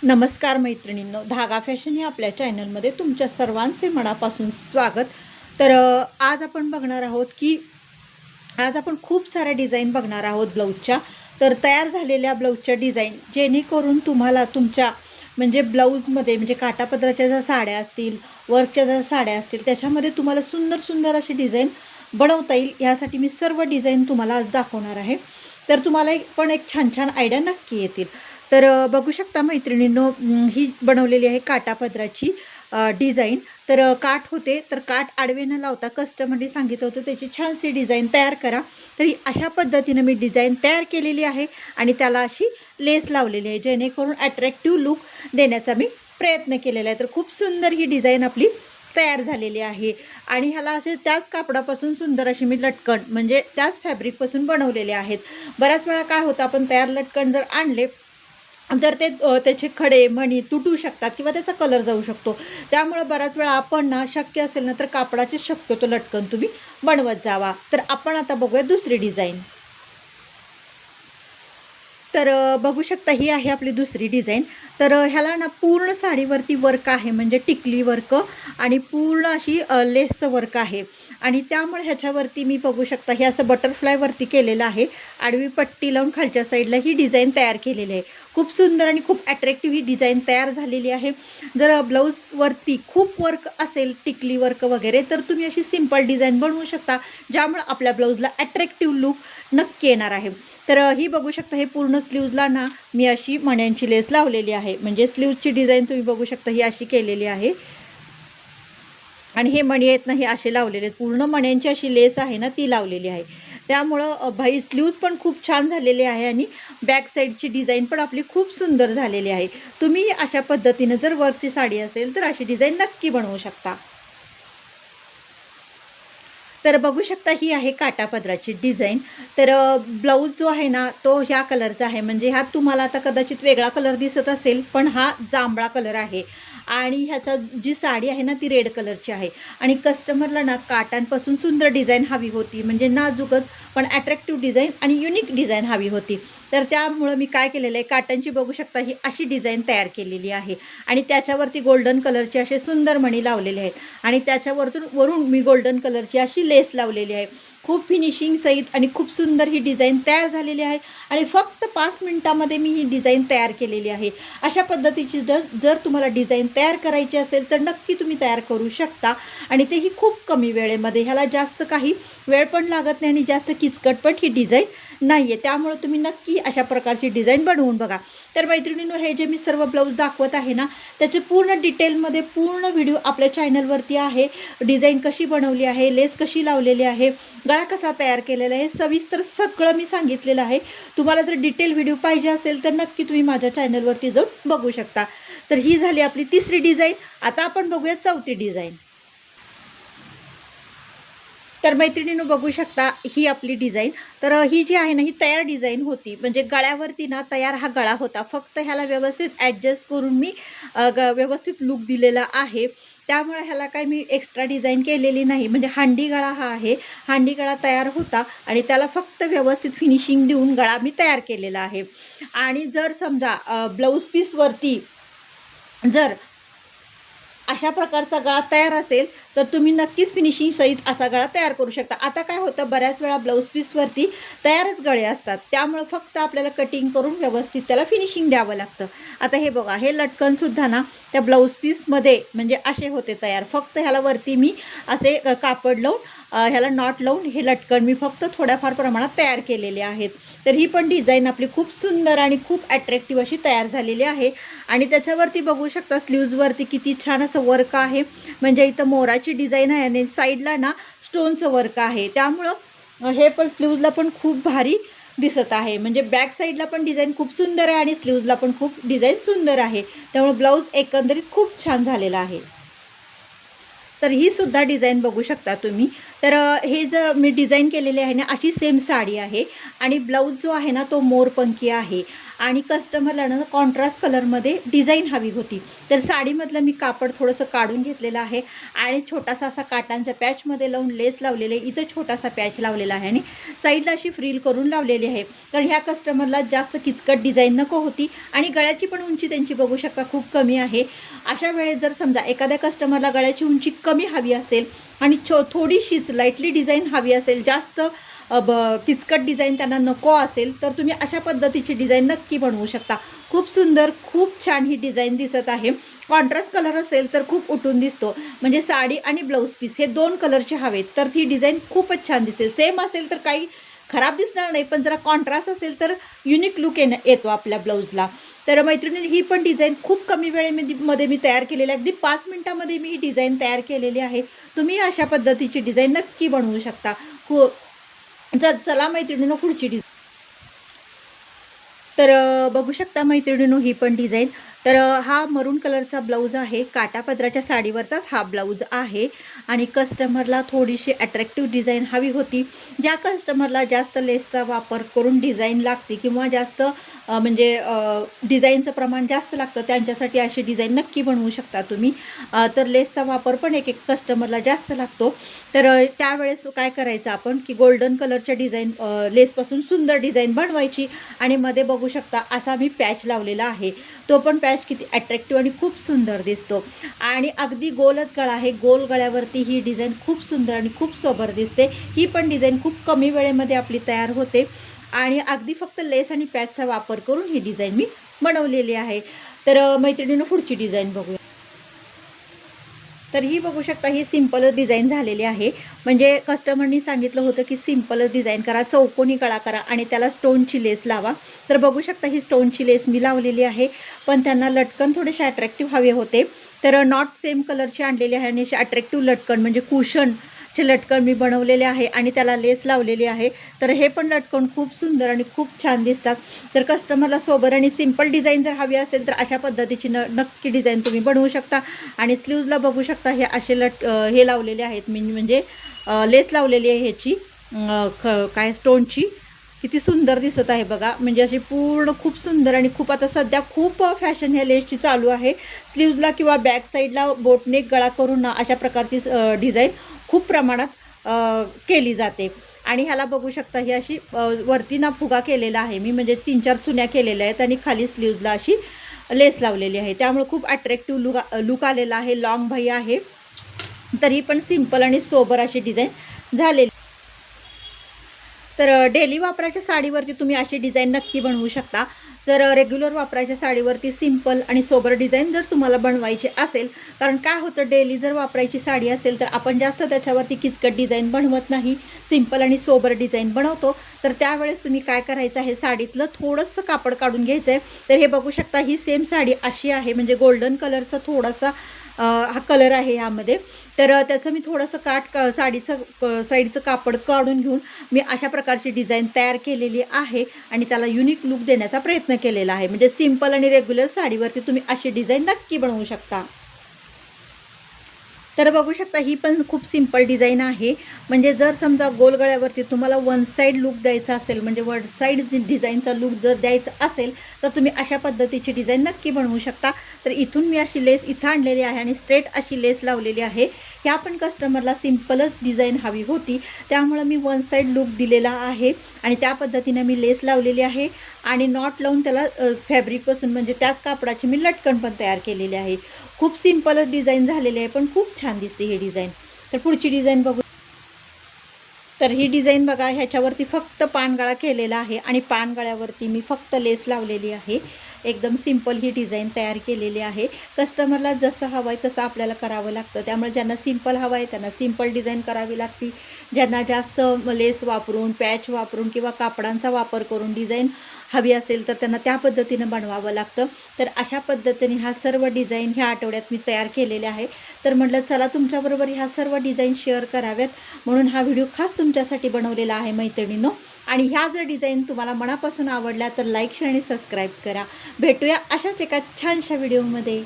नमस्कार मैत्रिणींनो, धागा फॅशन या आपल्या चॅनलमध्ये तुमच्या सर्वांचे मनापासून स्वागत. तर आज आपण बघणार आहोत की आज आपण खूप साऱ्या डिझाईन बघणार आहोत ब्लाऊजच्या. तर तयार झालेल्या ब्लाऊजच्या डिझाईन जेणेकरून तुम्हाला तुमच्या म्हणजे ब्लाऊजमध्ये म्हणजे काठापदराच्या ज्या साड्या असतील, वर्कच्या ज्या साड्या असतील, त्याच्यामध्ये तुम्हाला सुंदर सुंदर अशी डिझाईन बनवता येईल. यासाठी मी सर्व डिझाईन तुम्हाला आज दाखवणार आहे. तर तुम्हाला पण एक छान छान आयडिया नक्की येतील. तर बघू शकता मैत्रिणींनो, ही बनवलेली आहे काठापदराची डिझाईन. तर काठ होते, तर काठ आडवे न लावता कस्टमरने सांगितलं होतं त्याची छानशी डिझाईन तयार करा. तर अशा पद्धतीनं मी डिझाईन तयार केलेली आहे आणि त्याला अशी लेस लावलेली आहे, जेणेकरून अट्रॅक्टिव्ह लुक देण्याचा मी प्रयत्न केलेला आहे. तर खूप सुंदर ही डिझाईन आपली तयार झालेली आहे आणि ह्याला असे त्याच कापडापासून सुंदर अशी मी लटकन म्हणजे त्याच फॅब्रिकपासून बनवलेले आहेत. बऱ्याच वेळा काय होतं, आपण तयार लटकन जर आणले तर ते त्याचे खडे मणी तुटू शकतात किंवा त्याचा कलर जाऊ शकतो. त्यामुळे बऱ्याच वेळा आपण ना, शक्य असेल ना तर कापडाचीच शक्यतो लटकन तुम्ही बनवत जावा. तर आपण आता बघूया दुसरी डिझाईन. तर बघू शकता ही आहे आपली दुसरी डिझाईन. तर ह्याला ना पूर्ण साडीवरती वर्क आहे, म्हणजे टिकली वर्क आणि पूर्ण अशी लेसचं वर्क आहे आणि त्यामुळे ह्याच्यावरती मी बघू शकता हे असं बटरफ्लायवरती केलेलं आहे. आडवी पट्टी लावून खालच्या साईडला ही डिझाईन तयार केलेली आहे. खूप सुंदर आणि खूप अट्रॅक्टिव्ह ही डिझाईन तयार झालेली आहे. जर ब्लाऊजवरती खूप वर्क असेल, टिकली वर्क वगैरे, तर तुम्ही अशी सिंपल डिझाईन बनवू शकता, ज्यामुळे आपल्या ब्लाऊजला अट्रॅक्टिव्ह लुक नक्की येणार आहे. तर ही बघू शकता, हे पूर्ण स्लीव्जला ना मी अशी मण्यांची लेस लावलेली आहे. म्हणजे स्लीव्जची डिझाईन तुम्ही बघू शकता ही अशी केलेली आहे आणि हे मणी आहेत ना, हे असे लावलेले आहेत. पूर्ण मण्यांची अशी लेस आहे ना, ती लावलेली आहे. त्यामुळं भाई स्लीव्ज पण खूप छान झालेले आहे आणि बॅक साईडची डिझाईन पण आपली खूप सुंदर झालेली आहे. तुम्ही अशा पद्धतीनं जर वर्कची साडी असेल तर अशी डिझाईन नक्की बनवू शकता. तर बघू शकता ही आहे काठापदराची डिझाईन. तर ब्लाऊज जो आहे ना तो ह्या कलरचा आहे. म्हणजे ह्यात तुम्हाला आता कदाचित वेगळा कलर दिसत असेल, पण हा जांभळा कलर आहे आणि ह्याचा जी साडी आहे ना ती रेड कलरची आहे. आणि कस्टमरला ना काठांपासून सुंदर डिझाईन हवी होती, म्हणजे नाजूकच पण अट्रॅक्टिव्ह डिझाईन आणि युनिक डिझाईन हवी होती. तर त्यामुळं मी काय केलेलं आहे, काठांची बघू शकता ही अशी डिझाईन तयार केलेली आहे आणि त्याच्यावरती गोल्डन कलरचे असे सुंदर मणी लावलेले आहेत आणि वरून मी गोल्डन कलरची अशी लेस लावलेली आहे. खूप फिनिशिंग सहित आणि खूप सुंदर ही डिझाईन तयार झालेली आहे आणि फक्त 5 मिनिटामध्ये मी ही डिझाईन तयार केलेली आहे. अशा पद्धतीची जर तुम्हाला डिझाईन तयार करायची असेल तर नक्की तुम्ही तयार करू शकता आणि तेही खूप कमी वेळेमध्ये. ह्याला जास्त काही वेळ पण लागत नाही आणि जास्त किचकट पण ही डिझाईन नाही आहे. त्यामुळे तुम्ही नक्की अशा प्रकारची डिझाईन बनवून बघा. तर मैत्रिणींनो, हे जे मी सर्व ब्लाऊज दाखवत आहे ना, त्याचे पूर्ण डिटेलमध्ये पूर्ण व्हिडिओ आपल्या चॅनलवरती आहे. डिझाईन कशी बनवली आहे, लेस कशी लावलेली आहे, गळा कसा तयार केलेला आहे, सविस्तर सगळं मी सांगितलेलं आहे. तुम्हाला जर डिटेल व्हिडिओ पाहिजे असेल तर नक्की तुम्ही माझ्या चॅनलवरती जाऊन बघू शकता. तर ही झाली आपली तिसरी डिझाईन. आता आपण बघूया चौथी डिझाईन. तर मैत्रिणींनो बघू शकता ही आपली डिझाईन. तर ही जी आहे ना ही तयार डिझाईन होती, म्हणजे गळ्यावरती ना तयार हा गळा होता. फक्त ह्याला व्यवस्थित ॲडजस्ट करून मी व्यवस्थित लूक दिलेला आहे. त्यामुळे ह्याला काही मी एक्स्ट्रा डिझाईन केलेली नाही. म्हणजे हांडी गळा हा आहे, हांडी गळा तयार होता आणि त्याला फक्त व्यवस्थित फिनिशिंग देऊन गळा मी तयार केलेला आहे. आणि जर समजा ब्लाऊज पीसवरती जर अशा प्रकारचा गळा तयार असेल तर तुम्ही नक्कीच फिनिशिंग सहित असा गळा तयार करू शकता. आता काय होतं, बऱ्याच वेळा ब्लाऊज पीसवरती तयारच गळे असतात, त्यामुळं फक्त आपल्याला कटिंग करून व्यवस्थित त्याला फिनिशिंग द्यावं लागतं. आता हे बघा, हे लटकनसुद्धा ना त्या ब्लाऊज पीसमध्ये म्हणजे असे होते तयार. फक्त ह्याला वरती मी असे कापड लावून ह्याला नॉट लावून हे लटकन मी फक्त थोड्याफार प्रमाणात तयार केलेले आहेत. तर ही पण डिझाईन आपली खूप सुंदर आणि खूप अट्रॅक्टिव्ह अशी तयार झालेली आहे. आणि त्याच्यावरती बघू शकता स्लीव्जवरती किती छान असं वर्क आहे. म्हणजे इथं मोराची डिझाईन आहे आणि साईडला ना स्टोनचं वर्क आहे. त्यामुळं हे पण स्लीव्जला पण खूप भारी दिसत आहे. म्हणजे बॅक साईडला पण डिझाईन खूप सुंदर आहे आणि स्लीव्जला पण खूप डिझाईन सुंदर आहे. त्यामुळे ब्लाऊज एकंदरीत खूप छान झालेला आहे. तर ही सुद्धा डिझाईन बघू शकता तुम्ही. तर हे जर मी डिझाईन केलेले आहे ना, अशी सेम साडी आहे आणि ब्लाऊज जो आहे ना तो मोरपंखी आहे आणि कस्टमरला ना कॉन्ट्रास्ट कलरमध्ये डिझाईन हवी होती. तर साडीमधलं मी कापड थोडंसं काढून घेतलेलं आहे आणि छोटासा असा काटांचा पॅचमध्ये लावून लेस लावलेले, इथं छोटासा पॅच लावलेला आहे आणि साईडला अशी फ्रिल करून लावलेली आहे. तर ह्या कस्टमरला जास्त किचकट डिझाईन नको होती आणि गळ्याची पण उंची त्यांची बघू शकता खूप कमी आहे. अशा वेळेस जर समजा एखाद्या कस्टमरला गळ्याची उंची कमी हवी असेल आणि थोडीशीच लाईटली डिझाईन हवी असेल, जास्त किचकट डिझाईन त्यांना नको असेल, तर तुम्ही अशा पद्धतीची डिझाईन नक्की बनवू शकता. खूप सुंदर, खूप छान ही डिझाईन दिसत आहे. कॉन्ट्रास्ट कलर असेल तर खूप उठून दिसतो. म्हणजे साडी आणि ब्लाऊज पीस हे 2 कलरचे हवेत तर ही डिझाईन खूपच छान दिसते. सेम असेल तर काही खराब दिसणार नाही, पण जरा कॉन्ट्रास्ट असेल तर युनिक लुक येतो आपल्या ब्लाऊजला. तर मैत्रिणी, ही पण डिझाईन खूप कमी वेळेमध्ये मी तयार केलेली आहे. अगदी 5 मिनिटामध्ये मी ही डिझाईन तयार केलेली आहे. तुम्ही अशा पद्धतीची डिझाईन नक्की बनवू शकता. चला मैत्रिणींनो, पुढची डिझाईन. तर बघू शकता मैत्रिणींनो, ही पण डिझाईन. तर हा मरून कलरचा ब्लाऊज आहे. काठापदराच्या साडीवरचाच हा ब्लाऊज आहे आणि कस्टमरला थोडीशी अट्रॅक्टिव्ह डिझाईन हवी होती. ज्या कस्टमरला जास्त लेसचा वापर करून डिझाईन लागते किंवा जास्त म्हणजे डिझाईनचं प्रमाण जास्त लागतं, त्यांच्यासाठी अशी डिझाईन नक्की बनवू शकता तुम्ही. तर लेसचा वापर पण एक कस्टमरला जास्त लागतो. तर त्यावेळेस काय करायचं आपण, की गोल्डन कलरच्या डिझाईन लेसपासून सुंदर डिझाईन बनवायची आणि मध्ये बघू शकता असा मी पॅच लावलेला आहे. तो पण पॅच किती अट्रॅक्टिव्ह आणि खूप सुंदर दिसतो आणि अगदी गोलच गळा आहे. गोल गळ्यावरती ही डिझाईन खूप सुंदर आणि खूप सोबर दिसते. ही पण डिझाईन खूप कमी वेळेमध्ये आपली तयार होते आणि अगदी फक्त लेस आणि पॅचचा वापर करून ही डिझाईन मी बनवलेली आहे. तर मैत्रिणींनो, पुढची डिझाईन बघूया. तर ही बघू शकता, ही सिंपलच डिझाईन झालेली आहे. म्हणजे कस्टमरनी सांगितलं होतं की सिंपलच डिझाईन करा, चौकोनी गळा करा आणि त्याला स्टोनची लेस लावा. तर बघू शकता ही स्टोनची लेस मी लावलेली आहे, पण त्यांना लटकन थोडेसे अट्रॅक्टिव्ह हवे होते. तर नॉट सेम कलरची आणलेली आहे आणि असे अट्रॅक्टिव्ह लटकन म्हणजे कुशनचे लटकन मी बनवलेले आहे आणि त्याला लेस लावलेली आहे. तर हे पण लटकन खूप सुंदर आणि खूप छान दिसतात. तर कस्टमरला सोबर आणि सिंपल डिझाईन जर हवी असेल तर अशा पद्धतीची नक्की डिझाईन तुम्ही बनवू शकता. आणि स्लीव्जला बघू शकता हे असे हे लावलेले आहेत मी, म्हणजे लेस लावलेली आहे ह्याची काय स्टोनची. किती सुंदर दिसत आहे बघा, म्हणजे अशी पूर्ण खूप सुंदर आणि खूप आता सध्या खूप फॅशन ह्या लेसची चालू आहे. स्लीव्जला किंवा बॅक साईडला बोटनेक गळा करून ना अशा प्रकारची डिझाईन खूप प्रमाणात केली जाते. आणि ह्याला बघू शकता ही अशी वरती ना फुगा केलेला आहे मी, म्हणजे 3-4 चुन्या केलेल्या आहेत आणि खाली स्लीव्जला अशी लेस लावलेली आहे. त्यामुळे खूप अट्रॅक्टिव्ह लुक आलेला आहे. लॉंग भाई आहे. तर ही पण सिंपल आणि सोबर अशी डिझाईन झालेली. तर डेली वापराच्या साडीवरती तुम्ही अशी डिझाईन नक्की बनवू शकता. जर रेग्युलर वापरायच्या साडीवरती सिंपल आणि सोबर डिझाईन जर तुम्हाला बनवायची असेल, कारण काय होतं, डेली जर वापरायची साडी असेल तर आपण जास्त त्याच्यावरती किचकट डिझाईन बनवत नाही, सिंपल आणि सोबर डिझाईन बनवतो. तर त्यावेळेस तुम्ही काय करायचं आहे, साडीतलं थोडंसं कापड काढून घ्यायचं आहे. तर हे बघू शकता ही सेम साडी अशी आहे, म्हणजे गोल्डन कलरचा थोडासा हा कलर आहे ह्यामध्ये. तर त्याचं मी थोडंसं साडीचं साईडचं कापड काढून घेऊन मी अशा प्रकारची डिझाईन तयार केलेली आहे आणि त्याला युनिक लुक देण्याचा प्रयत्न केलेला आहे. म्हणजे सिंपल आणि रेग्युलर साडीवरती तुम्ही अशी डिझाईन नक्की बनवू शकता. तर बघू शकता ही पण खूप सिंपल डिझाईन आहे. म्हणजे जर समजा गोल गळ्यावरती तुम्हाला वन साईड लुक द्यायचा असेल, म्हणजे वन साईड डिझाईनचा लुक जर द्यायचा असेल तर तुम्ही अशा पद्धतीची डिझाईन नक्की बनवू शकता. तर इथून मी अशी लेस इथं आणलेली आहे आणि स्ट्रेट अशी लेस लावलेली आहे. ह्या पण कस्टमरला सिंपलच डिझाईन हवी होती, त्यामुळं मी वन साईड लुक दिलेला आहे आणि त्या पद्धतीने मी लेस लावलेली आहे आणि नॉट लावून त्याला फॅब्रिकपासून म्हणजे त्याच कापडाची मी लटकन पण तयार केलेली आहे. खूप सिंपलच डिझाईन झालेली आहे, पण खूप छान दिसते ही डिझाईन. तर पुढची डिझाईन बघू. तर ही डिझाईन बघा, ह्याच्यावरती फक्त पानगळा केलेला आहे आणि पानगळ्यावरती मी फक्त लेस लावलेली आहे. एकदम सिंपल ही डिझाईन तयार केलेली आहे. कस्टमरला जसं हवं आहे तसं आपल्याला करावं लागतं. त्यामुळे ज्यांना सिंपल हवं आहे त्यांना सिंपल डिझाईन करावी लागते. ज्यांना जास्त लेस वापरून, पॅच वापरून किंवा कापडांचा वापर करून डिझाईन हवी असेल तर त्यांना त्या पद्धतीनं बनवावं लागतं. तर अशा पद्धतीने ह्या सर्व डिझाईन ह्या आठवड्यात मी तयार केलेल्या आहे. तर म्हटलं चला तुमच्याबरोबर ह्या सर्व डिझाईन शेअर कराव्यात, म्हणून हा व्हिडिओ खास तुमच्यासाठी बनवलेला आहे मैत्रिणींनो. आणि ह्या जर डिझाईन तुम्हाला मनापासून आवडल्या तर लाईक, शेअर आणि सबस्क्राईब करा. भेटूया अशाच एका छानशा व्हिडिओमध्ये.